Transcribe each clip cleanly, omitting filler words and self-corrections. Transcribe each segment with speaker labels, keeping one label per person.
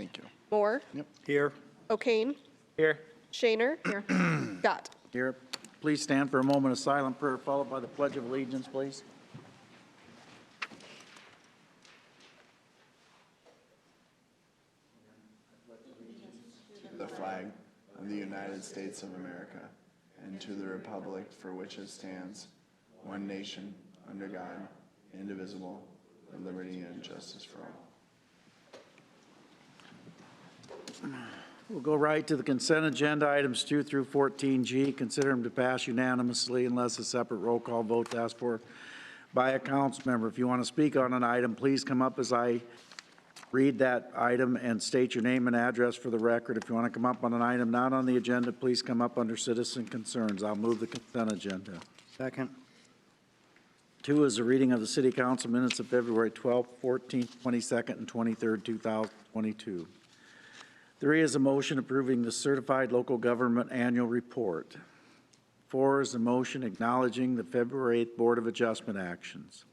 Speaker 1: Thank you.
Speaker 2: Moore.
Speaker 1: Yep.
Speaker 3: Here.
Speaker 2: O'Kane.
Speaker 3: Here.
Speaker 2: Shaner. Here. Scott.
Speaker 4: Here. Please stand for a moment of silent prayer, followed by the Pledge of Allegiance, please.
Speaker 5: To the flag of the United States of America and to the republic for which it stands, one nation, under God, indivisible, with liberty and justice for all.
Speaker 4: We'll go right to the consent agenda, items 2 through 14G. Consider them to pass unanimously unless a separate roll call vote is asked for by a council member. If you want to speak on an item, please come up as I read that item and state your name and address for the record. If you want to come up on an item not on the agenda, please come up under citizen concerns. I'll move the consent agenda.
Speaker 3: Second.
Speaker 4: 2 is a reading of the City Council minutes of February 12th, 14th, 22nd, and 23rd, 2022. 3 is a motion approving the Certified Local Government Annual Report. 4 is a motion acknowledging the February 8th Board of Adjustment actions.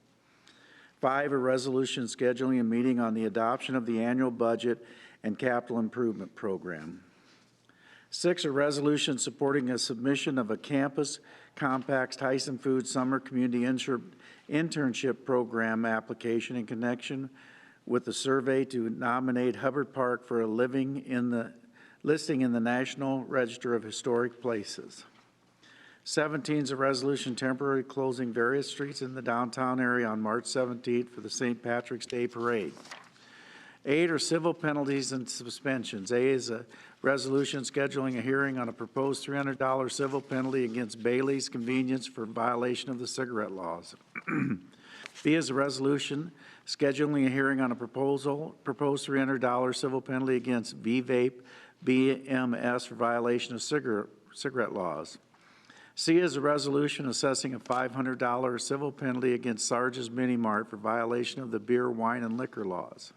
Speaker 4: 5, a resolution scheduling a meeting on the adoption of the annual budget and capital improvement program. 6, a resolution supporting a submission of a Campus Compacts Tyson Foods Summer Community Internship Program application in connection with the survey to nominate Hubbard Park for a listing in the National Register of Historic Places. 17 is a resolution temporarily closing various streets in the downtown area on March 17th for the St. Patrick's Day Parade. 8 are civil penalties and suspensions. A is a resolution scheduling a hearing on a proposed $300 civil penalty against Bailey's Convenience for violation of the cigarette laws. B is a resolution scheduling a hearing on a proposed $300 civil penalty against V-Vape BMS for violation of cigarette laws. C is a resolution assessing a $500 civil penalty against Sarge's Mini Mart for violation of the beer, wine, and liquor laws.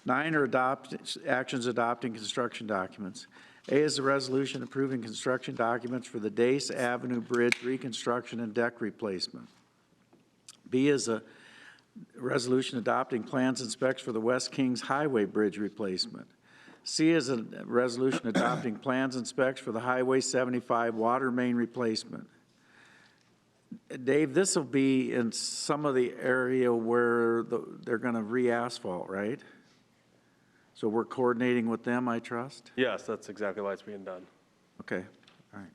Speaker 4: 9 are actions adopting construction documents. A is a resolution approving construction documents for the Dace Avenue Bridge reconstruction and deck replacement. B is a resolution adopting plans and specs for the West Kings Highway Bridge replacement. C is a resolution adopting plans and specs for the Highway 75 water main replacement. Dave, this will be in some of the area where they're going to re-asphalt, right? So we're coordinating with them, I trust?
Speaker 6: Yes, that's exactly why it's being done.
Speaker 4: Okay, all right.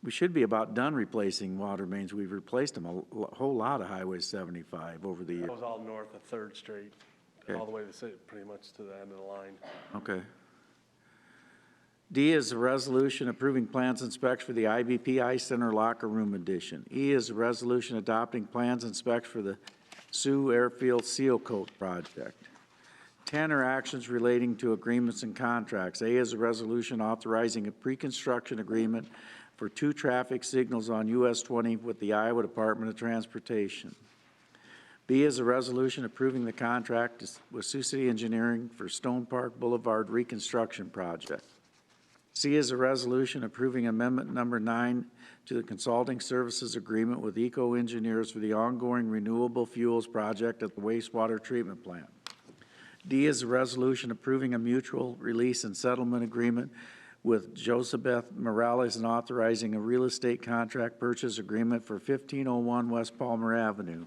Speaker 4: We should be about done replacing water mains. We've replaced them a whole lot of Highway 75 over the years.
Speaker 6: That was all north of 3rd Street,
Speaker 4: Okay.
Speaker 6: all the way to pretty much to the end of the line.
Speaker 4: Okay. D is a resolution approving plans and specs for the IBP Ice Center locker room addition. E is a resolution adopting plans and specs for the Sioux Airfield Seal Coat project. 10 are actions relating to agreements and contracts. A is a resolution authorizing a pre-construction agreement for 2 traffic signals on US 20 with the Iowa Department of Transportation. B is a resolution approving the contract with Sioux City Engineering for Stone Park Boulevard reconstruction project. C is a resolution approving amendment number 9 to the consulting services agreement with Eco Engineers for the ongoing renewable fuels project at the wastewater treatment plant. D is a resolution approving a mutual release and settlement agreement with Josabeth Morales and authorizing a real estate contract purchase agreement for 1501 West Palmer Avenue.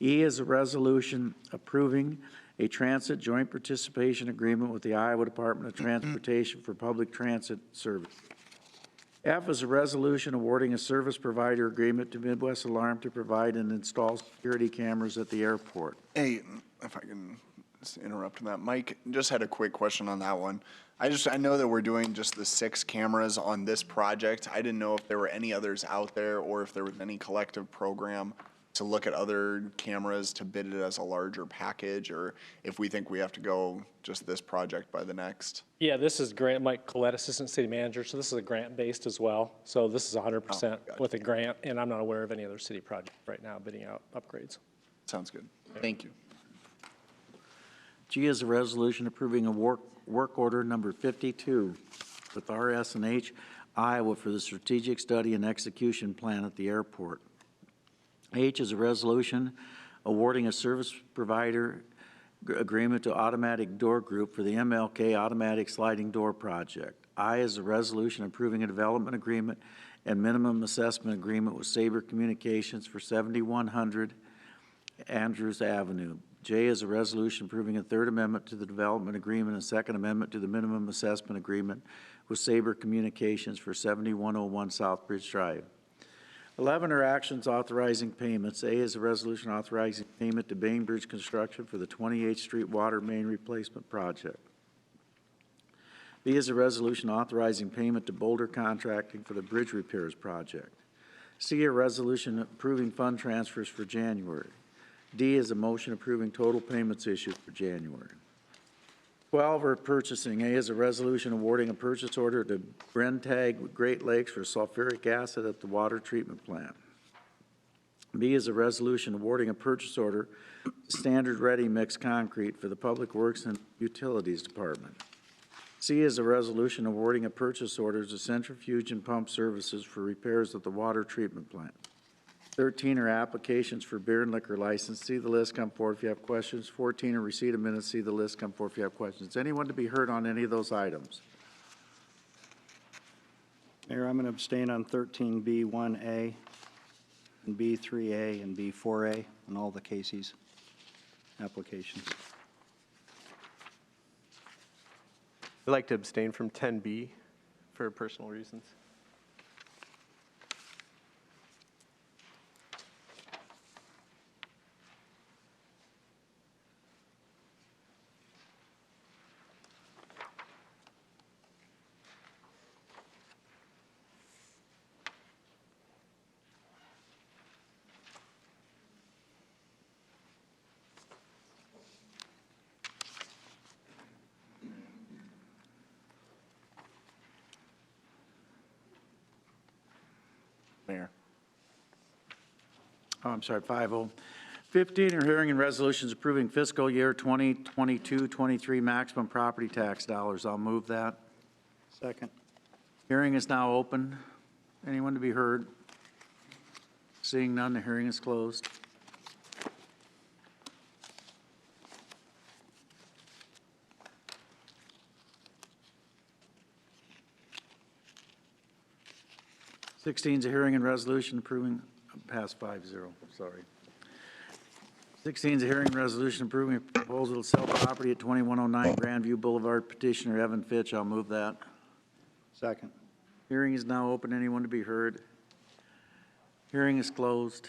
Speaker 4: E is a resolution approving a transit joint participation agreement with the Iowa Department of Transportation for public transit service. F is a resolution awarding a service provider agreement to Midwest Alarm to provide and install security cameras at the airport.
Speaker 5: Hey, if I can just interrupt that. Mike, just had a quick question on that one. I know that we're doing just the 6 cameras on this project. I didn't know if there were any others out there or if there was any collective program to look at other cameras to bid it as a larger package, or if we think we have to go just this project by the next.
Speaker 7: Yeah, this is Grant, Mike Collette, Assistant City Manager, so this is a grant-based as well. So this is 100% with a grant, and I'm not aware of any other city project right now bidding out upgrades.
Speaker 5: Sounds good. Thank you.
Speaker 4: G is a resolution approving a work order number 52 with RS&H Iowa for the strategic study and execution plan at the airport. H is a resolution awarding a service provider agreement to Automatic Door Group for the MLK Automatic Sliding Door Project. I is a resolution approving a development agreement and minimum assessment agreement with Sabre Communications for 7100 Andrews Avenue. J is a resolution approving a third amendment to the development agreement and second amendment to the minimum assessment agreement with Sabre Communications for 7101 Southbridge Drive. 11 are actions authorizing payments. A is a resolution authorizing payment to Bainbridge Construction for the 28th Street Water Main Replacement Project. B is a resolution authorizing payment to Boulder Contracting for the bridge repairs project. C, a resolution approving fund transfers for January. D is a motion approving total payments issued for January. 12 are purchasing. A is a resolution awarding a purchase order to Brentag Great Lakes for sulfuric acid at the water treatment plant. B is a resolution awarding a purchase order to Standard Ready Mix Concrete for the Public Works and Utilities Department. C is a resolution awarding a purchase order to Centrifuge and Pump Services for repairs at the water treatment plant. 13 are applications for beer and liquor license. See the list, come forward if you have questions. 14 are receipt of minutes. See the list, come forward if you have questions. Anyone to be heard on any of those items?
Speaker 1: Mayor, I'm going to abstain on 13B1A and B3A and B4A on all the Casey's applications.
Speaker 3: I'd like to abstain from 10B for personal reasons.
Speaker 5: Mayor.
Speaker 4: Oh, I'm sorry, 5-0. 15 are hearing and resolutions approving fiscal year 2022-23 maximum property tax dollars. I'll move that.
Speaker 1: Second.
Speaker 4: Hearing is now open. Anyone to be heard? Seeing none, the hearing is closed. Sixteen is a hearing and resolution approving, past 5-0, sorry. 16 is a hearing and resolution approving a proposal to sell property at 2109 Grandview Boulevard. Petitioner Evan Fitch. I'll move that.
Speaker 1: Second.
Speaker 4: Hearing is now open. Anyone to be heard? Hearing is closed.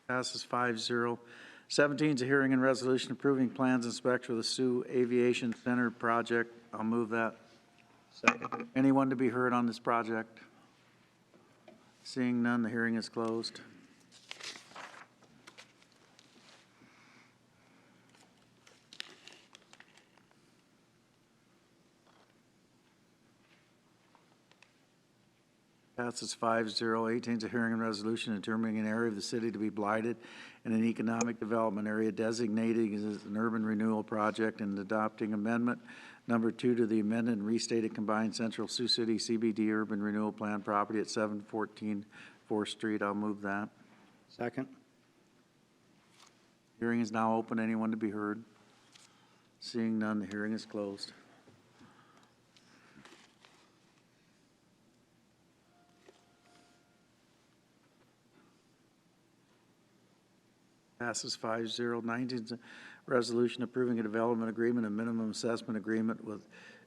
Speaker 4: Passes 5-0. 17 is a hearing and resolution approving plans and specs for the Sioux Aviation Center project. I'll move that.
Speaker 1: Second.
Speaker 4: Anyone to be heard on this project? Seeing none, the hearing is closed. Passes 5-0. 18 is a hearing and resolution determining an area of the city to be blighted and an economic development area designated as an urban renewal project and adopting amendment number 2 to the amended and restated combined Central Sioux City CBD urban renewal plan property at 714 4th Street. I'll move that.
Speaker 1: Second.
Speaker 4: Hearing is now open. Anyone to be heard? Seeing none, the hearing is closed. Passes 5-0. 19 is a resolution approving a development agreement and minimum assessment agreement with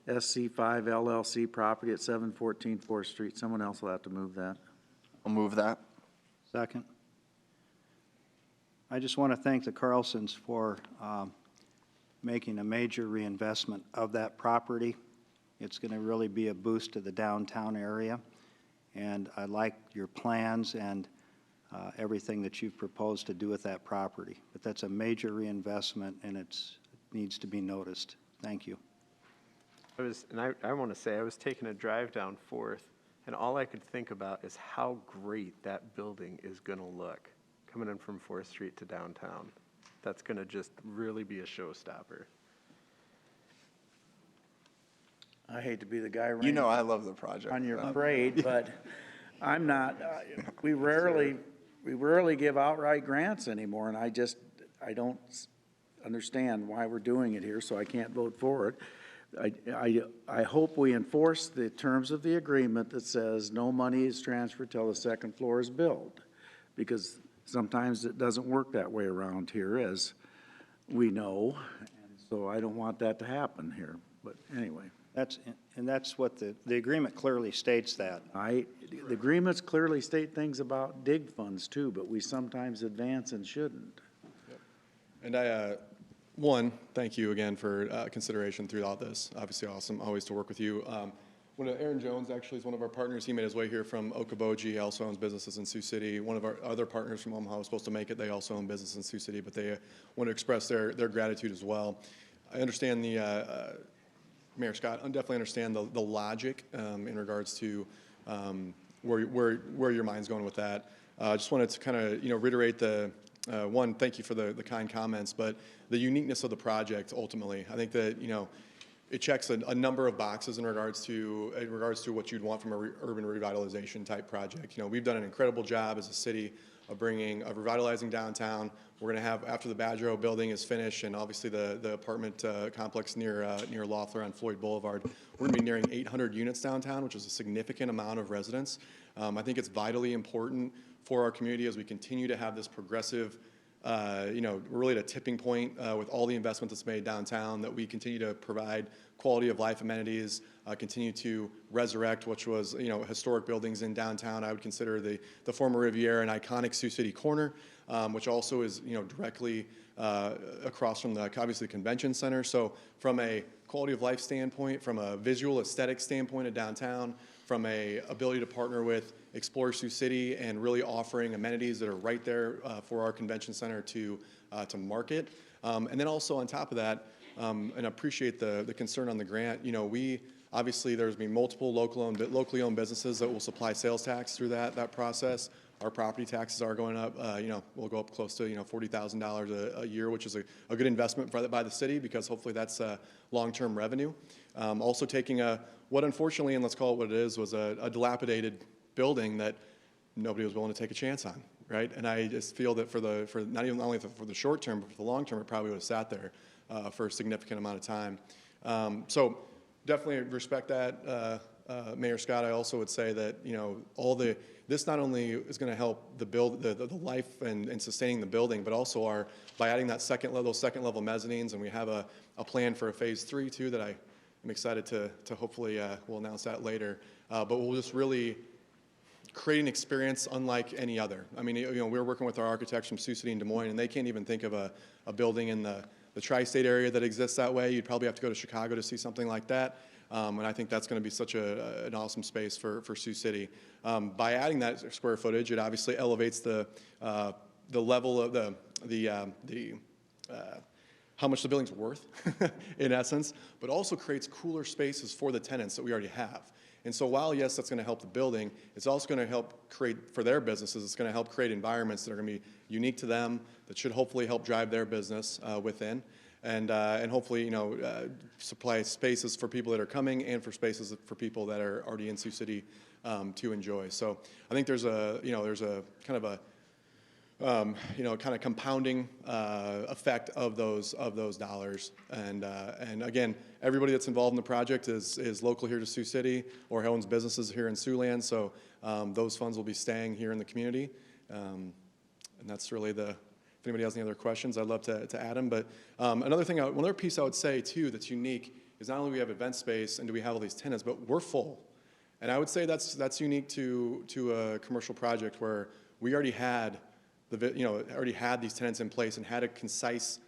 Speaker 4: SC5 LLC property at 714 4th Street. Someone else will have to move that.
Speaker 5: I'll move that.
Speaker 1: Second. I just want to thank the Carlsons for making a major reinvestment of that property. It's going to really be a boost to the downtown area, and I like your plans and everything that you've proposed to do with that property. But that's a major reinvestment, and it needs to be noticed. Thank you.
Speaker 3: I want to say, I was taking a drive down 4th, and all I could think about is how great that building is going to look coming in from 4th Street to downtown. That's going to just really be a showstopper.
Speaker 4: I hate to be the guy
Speaker 5: You know I love the project.
Speaker 4: on your parade, but I'm not, we rarely give outright grants anymore, and I don't understand why we're doing it here, so I can't vote for it. I hope we enforce the terms of the agreement that says no money is transferred till the second floor is built, because sometimes it doesn't work that way around here, as we know, and so I don't want that to happen here, but anyway.
Speaker 1: That's what the agreement clearly states that.
Speaker 4: The agreements clearly state things about dig funds too, but we sometimes advance and shouldn't.
Speaker 8: And thank you again for consideration throughout this. Obviously awesome, always to work with you. Aaron Jones actually is one of our partners. He made his way here from Okoboji. He also owns businesses in Sioux City. One of our other partners from Omaha was supposed to make it. They also own business in Sioux City, but they want to express their gratitude as well. I understand Mayor Scott, I definitely understand the logic in regards to where your mind's going with that. I just wanted to kind of reiterate thank you for the kind comments, but the uniqueness of the project ultimately. I think that it checks a number of boxes in regards to what you'd want from a urban revitalization type project. We've done an incredible job as a city of revitalizing downtown. We're going to have, after the Badgero building is finished, and obviously the apartment complex near Loeffler on Floyd Boulevard, we're going to be nearing 800 units downtown, which is a significant amount of residents. I think it's vitally important for our community as we continue to have this progressive, we're really at a tipping point with all the investment that's made downtown, that we continue to provide quality of life amenities, continue to resurrect, which was, historic buildings in downtown. I would consider the former Riviera an iconic Sioux City corner, which also is, directly across from obviously the convention center. So from a quality of life standpoint, from a visual aesthetic standpoint of downtown, from a ability to partner with Explore Sioux City and really offering amenities that are right there for our convention center to market. And then also on top of that, and I appreciate the concern on the grant, obviously there's been multiple locally owned businesses that will supply sales tax through that process. Our property taxes are going up, we'll go up close to, $40,000 a year, which is a good investment by the city, because hopefully that's long-term revenue. Also taking what unfortunately, and let's call it what it is, was a dilapidated building that nobody was willing to take a chance on, right? And I just feel that for not only for the short term, but for the long term, it probably would have sat there for a significant amount of time. So definitely respect that, Mayor Scott. I also would say that this not only is going to help the life and sustaining the building, but also by adding that those second level mezzanines, and we have a plan for a phase 3 too that I am excited to hopefully we'll announce that later. But we'll just really create an experience unlike any other. I mean, we're working with our architects from Sioux City and Des Moines, and they can't even think of a building in the tri-state area that exists that way. You'd probably have to go to Chicago to see something like that. And I think that's going to be such an awesome space for Sioux City. By adding that square footage, it obviously elevates the level of how much the building's worth, in essence, but also creates cooler spaces for the tenants that we already have. And so while, yes, that's going to help the building, it's also going to help create, for their businesses, it's going to help create environments that are going to be unique to them, that should hopefully help drive their business within. And hopefully, supply spaces for people that are coming and for spaces for people that are already in Sioux City to enjoy. So I think there's a kind of a compounding effect of those dollars. And again, everybody that's involved in the project is local here to Sioux City or owns businesses here in Siouxland. So those funds will be staying here in the community. And that's really if anybody has any other questions, I'd love to add them. But one other piece I would say too that's unique is not only do we have event space and do we have all these tenants, but we're full. And I would say that's unique to a commercial project where we already had these tenants in place and had a concise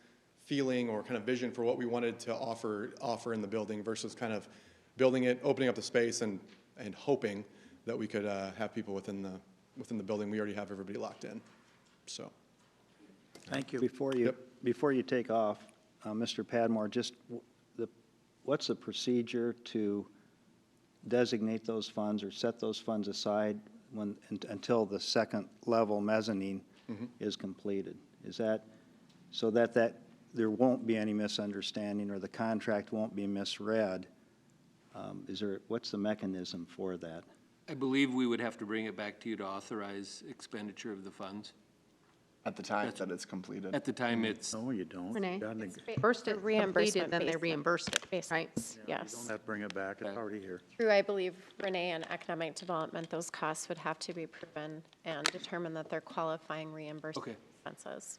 Speaker 8: feeling or kind of vision for what we wanted to offer in the building versus kind of building it, opening up the space and hoping that we could have people within the building. We already have everybody locked in. So.
Speaker 4: Thank you.
Speaker 1: Before you take off, Mr. Padmore, what's the procedure to designate those funds or set those funds aside until the second level mezzanine is completed? Is that so that there won't be any misunderstanding or the contract won't be misread What's the mechanism for that?
Speaker 9: I believe we would have to bring it back to you to authorize expenditure of the funds.
Speaker 5: At the time that it's completed.
Speaker 9: At the time it's,
Speaker 4: No, you don't.
Speaker 2: Renee?
Speaker 4: You gotta
Speaker 2: First it's completed,
Speaker 10: reimbursement
Speaker 2: then they
Speaker 10: basis.
Speaker 2: reimbursed it, right?
Speaker 10: Yes.
Speaker 4: don't have to bring it back, it's already here.
Speaker 10: Through, I believe, Renee and Economic Development, those costs would have to be proven and determine that they're qualifying reimbursement
Speaker 9: Okay.
Speaker 10: expenses.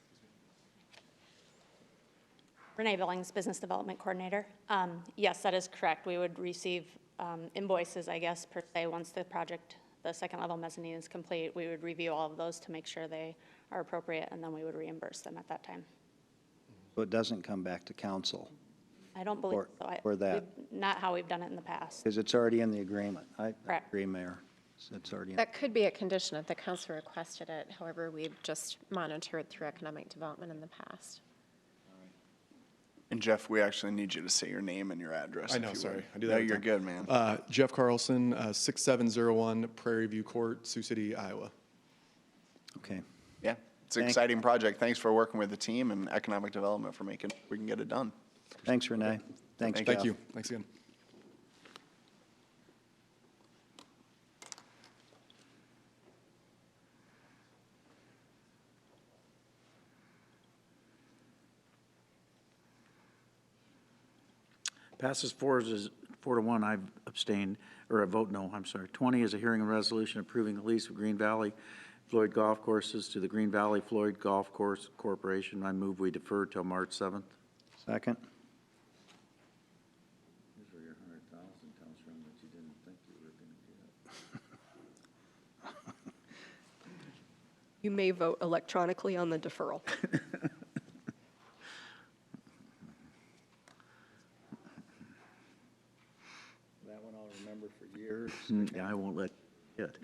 Speaker 11: Renee Billings, Business Development Coordinator. Yes, that is correct. We would receive invoices, I guess, per se, once the project, the second level mezzanine is complete. We would review all of those to make sure they are appropriate, and then we would reimburse them at that time.
Speaker 1: So it doesn't come back to council,
Speaker 11: I don't believe
Speaker 1: Or-
Speaker 11: so.
Speaker 1: or that.
Speaker 11: Not how we've done it in the past.
Speaker 1: because it's already in the agreement. I
Speaker 11: Correct.
Speaker 1: agree, Mayor. It's already in.
Speaker 10: That could be a condition if the council requested it. However, we've just monitored through Economic Development in the past.
Speaker 5: And Jeff, we actually need you to say your name and your address.
Speaker 8: I
Speaker 5: if
Speaker 8: know,
Speaker 5: you
Speaker 8: sorry.
Speaker 5: would.
Speaker 8: I do
Speaker 5: No,
Speaker 8: that every
Speaker 5: you're
Speaker 8: time.
Speaker 5: good, man.
Speaker 8: Jeff Carlson, 6701 Prairie View Court, Sioux City, Iowa.
Speaker 1: Okay.
Speaker 5: Yeah, it's an exciting project. Thanks for working with the team and economic development for making, we can get it done.
Speaker 1: Thanks, Renee. Thanks,
Speaker 8: Thank
Speaker 1: Jeff.
Speaker 8: you. Thanks again.
Speaker 4: Passes 4-1, I've abstained, or I vote no, I'm sorry. 20 is a hearing and resolution approving the lease of Green Valley Floyd Golf Courses to the Green Valley Floyd Golf Course Corporation. I move we defer till March 7th.
Speaker 1: Second.
Speaker 4: Here's where your 100,000 comes from that you didn't think you were gonna get.
Speaker 2: You may vote electronically on the deferral.
Speaker 1: That one I'll remember for years.
Speaker 4: Yeah, I won't let it.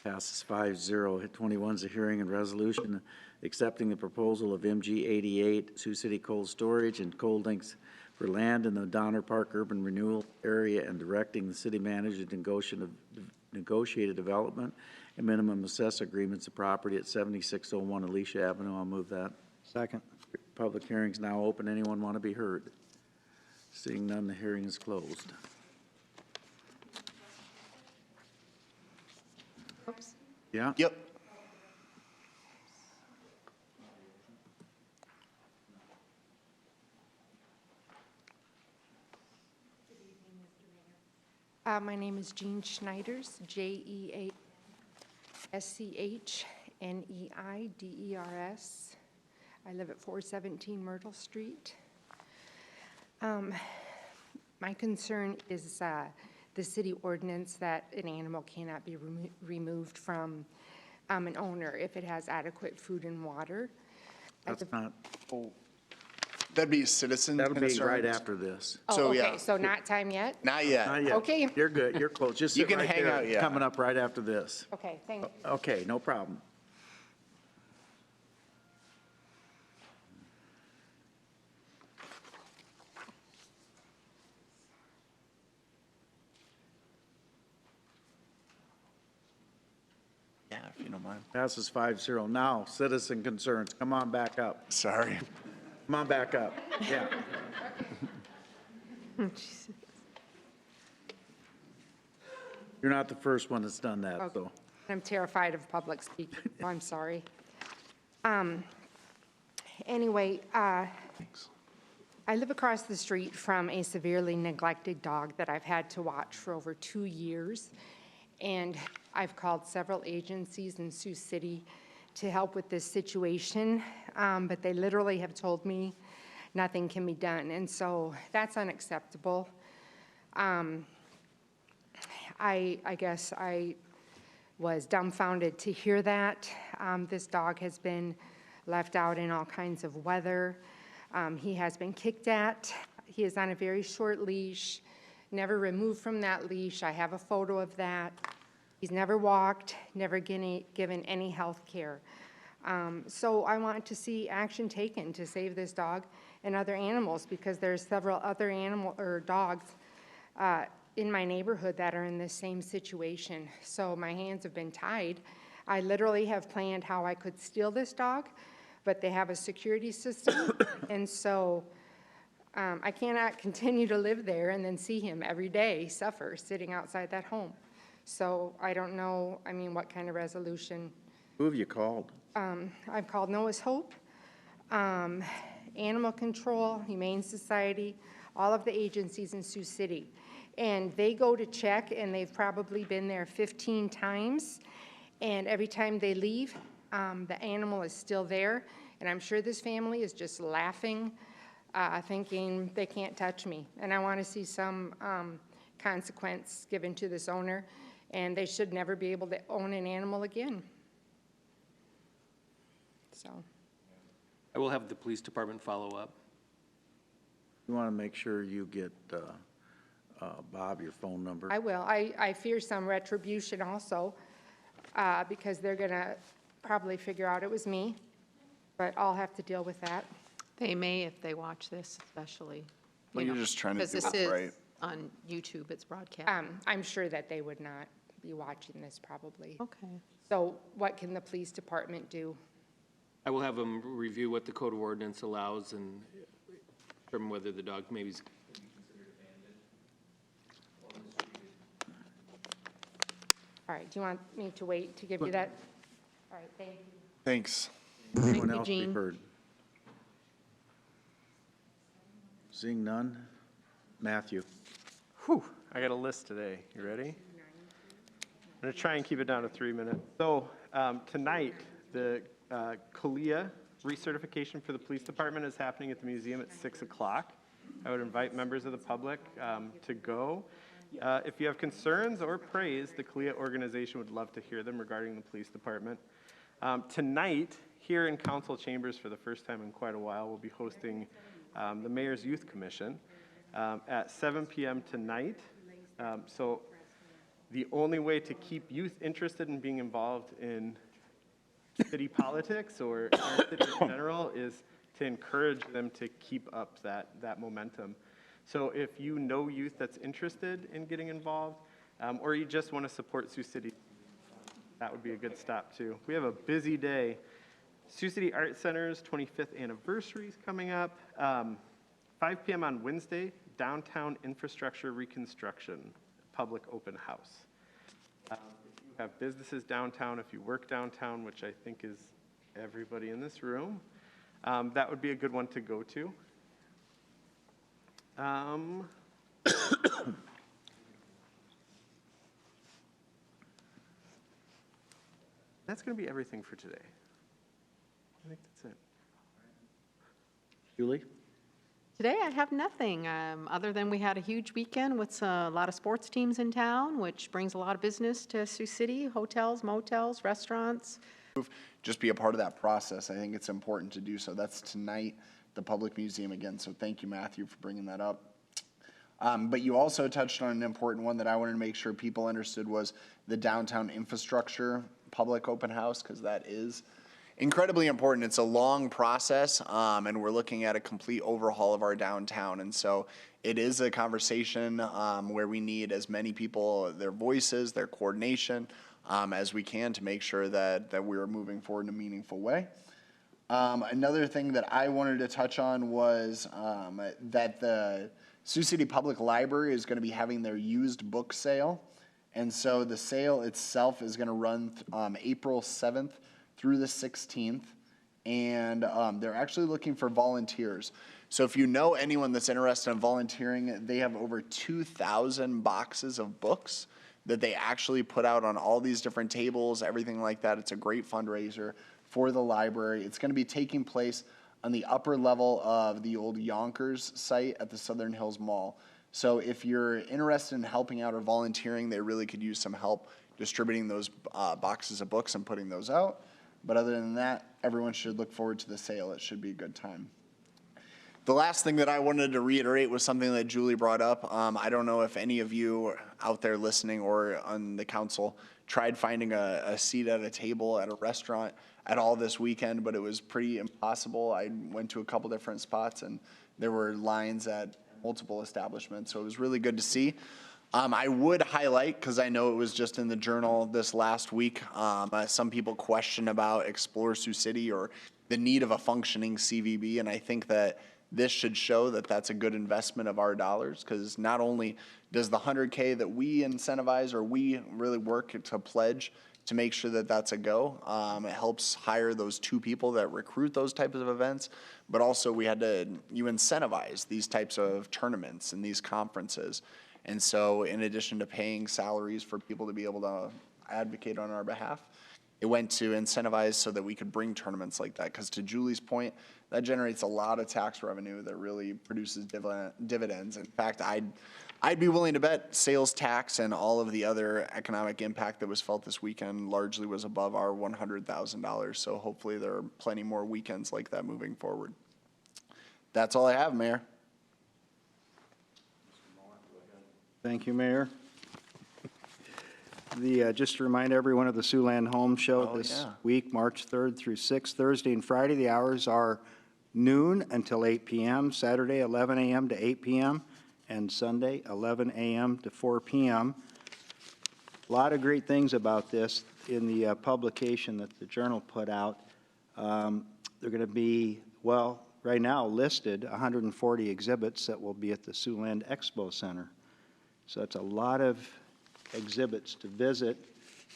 Speaker 4: Passes 5-0. 21 is a hearing and resolution accepting the proposal of MG 88 Sioux City Cold Storage and Cold Links for land in the Donner Park Urban Renewal Area and directing the city manager to negotiate a development and minimum assess agreements of property at 7601 Alicia Avenue. I'll move that.
Speaker 1: Second.
Speaker 4: Public hearing's now open. Anyone want to be heard? Seeing none, the hearing is closed.
Speaker 10: Oops.
Speaker 4: Yeah?
Speaker 5: Yep.
Speaker 12: My name is Jean Schneiders, JeaSchneiders. I live at 417 Myrtle Street. My concern is the city ordinance that an animal cannot be removed from an owner if it has adequate food and water.
Speaker 4: That's not,
Speaker 5: That'd be citizen
Speaker 4: that'll be right
Speaker 5: concerns.
Speaker 4: after this.
Speaker 5: So,
Speaker 12: Oh,
Speaker 5: yeah.
Speaker 12: okay, so not time yet?
Speaker 5: Not yet.
Speaker 4: Not yet.
Speaker 12: Okay.
Speaker 4: You're good, you're close. Just
Speaker 5: You
Speaker 4: sit
Speaker 5: can
Speaker 4: right
Speaker 5: hang
Speaker 4: there.
Speaker 5: out,
Speaker 4: It's
Speaker 5: yeah.
Speaker 4: coming up right after this.
Speaker 12: Okay, thank you.
Speaker 4: Okay, no problem.
Speaker 5: Yeah, if you don't mind.
Speaker 4: Passes 5-0. Now, citizen concerns, come on back up.
Speaker 5: Sorry.
Speaker 4: Come on back up. Yeah. You're not the first one that's done that, so.
Speaker 12: I'm terrified of public speaking, so I'm sorry. Anyway, I live across the street from a severely neglected dog that I've had to watch for over 2 years. And I've called several agencies in Sioux City to help with this situation, but they literally have told me nothing can be done. And so that's unacceptable. I guess I was dumbfounded to hear that. This dog has been left out in all kinds of weather. He has been kicked at. He is on a very short leash, never removed from that leash. I have a photo of that. He's never walked, never given any health care. So I want to see action taken to save this dog and other animals, because there's several other dogs in my neighborhood that are in the same situation. So my hands have been tied. I literally have planned how I could steal this dog, but they have a security system. And so I cannot continue to live there and then see him every day suffer sitting outside that home. So I don't know, I mean, what kind of resolution.
Speaker 4: Who have you called?
Speaker 12: I've called Noah's Hope, Animal Control, Humane Society, all of the agencies in Sioux City. And they go to check, and they've probably been there 15 times. And every time they leave, the animal is still there. And I'm sure this family is just laughing, thinking they can't touch me. And I want to see some consequence given to this owner. And they should never be able to own an animal again. So.
Speaker 9: I will have the police department follow up.
Speaker 4: You want to make sure you get Bob your phone number?
Speaker 12: I will. I fear some retribution also, because they're going to probably figure out it was me, but I'll have to deal with that.
Speaker 2: They may if they watch this, especially.
Speaker 5: Well, you're just trying to do it right.
Speaker 2: On YouTube, it's broadcast.
Speaker 12: I'm sure that they would not be watching this probably.
Speaker 2: Okay.
Speaker 12: So what can the police department do?
Speaker 9: I will have them review what the code of ordinance allows and determine whether the dog maybe is considered abandoned.
Speaker 12: All right, do you want me to wait to give you that? All right, thank you.
Speaker 5: Thanks.
Speaker 4: Anyone
Speaker 2: you,
Speaker 4: else be
Speaker 2: Jean.
Speaker 4: heard? Seeing none? Matthew?
Speaker 3: Whew, I got a list today. You ready? I'm going to try and keep it down to 3 minutes. So tonight, the CALIA recertification for the police department is happening at the museum at 6 o'clock. I would invite members of the public to go. If you have concerns or praise, the CALIA organization would love to hear them regarding the police department. Tonight, here in council chambers for the first time in quite a while, we'll be hosting the Mayor's Youth Commission at 7 p.m. tonight. So the only way to keep youth interested in being involved in city politics or our city in general is to encourage them to keep up that momentum. So if you know youth that's interested in getting involved, or you just want to support Sioux City, that would be a good stop too. We have a busy day. Sioux City Art Center's 25th anniversary is coming up. 5 p.m. on Wednesday, downtown infrastructure reconstruction, public open house. If you have businesses downtown, if you work downtown, which I think is everybody in this room, that would be a good one to go to. That's going to be everything for today. I think that's it.
Speaker 4: Julie?
Speaker 2: Today I have nothing, other than we had a huge weekend with a lot of sports teams in town, which brings a lot of business to Sioux City, hotels, motels, restaurants.
Speaker 5: Just be a part of that process. I think it's important to do so. That's tonight, the Public Museum again. So thank you, Matthew, for bringing that up. But you also touched on an important one that I wanted to make sure people understood was the downtown infrastructure public open house, because that is incredibly important. It's a long process, and we're looking at a complete overhaul of our downtown. And so it is a conversation where we need as many people, their voices, their coordination, as we can to make sure that we're moving forward in a meaningful way. Another thing that I wanted to touch on was that the Sioux City Public Library is going to be having their used book sale. And so the sale itself is going to run April 7th through the 16th. And they're actually looking for volunteers. So if you know anyone that's interested in volunteering, they have over 2,000 boxes of books that they actually put out on all these different tables, everything like that. It's a great fundraiser for the library. It's going to be taking place on the upper level of the old Yonkers site at the Southern Hills Mall. So if you're interested in helping out or volunteering, they really could use some help distributing those boxes of books and putting those out. But other than that, everyone should look forward to the sale. It should be a good time. The last thing that I wanted to reiterate was something that Julie brought up. I don't know if any of you out there listening or on the council tried finding a seat at a table at a restaurant at all this weekend, but it was pretty impossible. I went to a couple different spots and there were lines at multiple establishments, so it was really good to see. I would highlight, because I know it was just in the Journal this last week, some people question about Explore Sioux City or the need of a functioning CVB, and I think that this should show that that's a good investment of our dollars, because not only does the 100K that we incentivize or we really work to pledge to make sure that that's a go, it helps hire those 2 people that recruit those types of events, but also you incentivize these types of tournaments and these conferences. And so in addition to paying salaries for people to be able to advocate on our behalf, it went to incentivize so that we could bring tournaments like that. Because to Julie's point, that generates a lot of tax revenue that really produces dividends. In fact, I'd be willing to bet sales tax and all of the other economic impact that was felt this weekend largely was above our $100,000. So hopefully there are plenty more weekends like that moving forward. That's all I have, Mayor.
Speaker 1: Thank you, Mayor. Just to remind everyone of the Siouxland Home Show this week, March 3rd through 6th, Thursday and Friday. The hours are noon until 8 p.m., Saturday 11 a.m. to 8 p.m., and Sunday 11 a.m. to 4 p.m. A lot of great things about this in the publication that the Journal put out. They're going to be, well, right now listed 140 exhibits that will be at the Siouxland Expo Center. So it's a lot of exhibits to visit,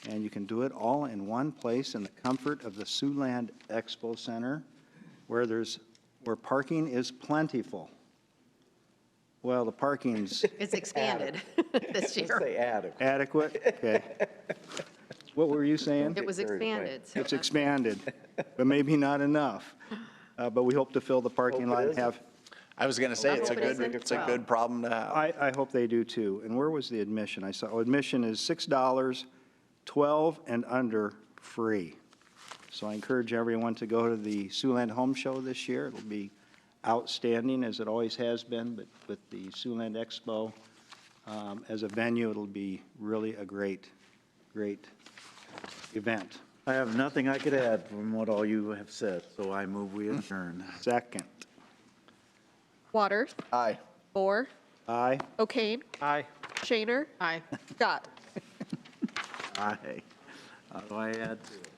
Speaker 1: and you can do it all in one place in the comfort of the Siouxland Expo Center, where parking is plentiful. Well, the parking's
Speaker 2: It's expanded this year.
Speaker 4: Say adequate.
Speaker 1: adequate. Okay. What were you saying?
Speaker 2: It was expanded. so
Speaker 1: It's
Speaker 2: that's-
Speaker 1: expanded, but maybe not enough. But we hope to fill the parking lot and have.
Speaker 5: I was going to say, it's a
Speaker 2: hope it isn't.
Speaker 5: it's a good problem to have.
Speaker 1: I hope they do too. And where was the admission? I saw, admission is $6, 12 and under free. So I encourage everyone to go to the Siouxland Home Show this year. It'll be outstanding, as it always has been, but with the Siouxland Expo as a venue, it'll be really a great event.
Speaker 4: I have nothing I could add from what all you have said, so I move we adjourn.
Speaker 1: Second.
Speaker 13: Waters.
Speaker 5: Aye.
Speaker 13: Moore.
Speaker 1: Aye.
Speaker 13: O'Kane.
Speaker 3: Aye.
Speaker 13: Shaner.
Speaker 2: Aye.
Speaker 13: Scott.
Speaker 4: Aye. How do I add to it?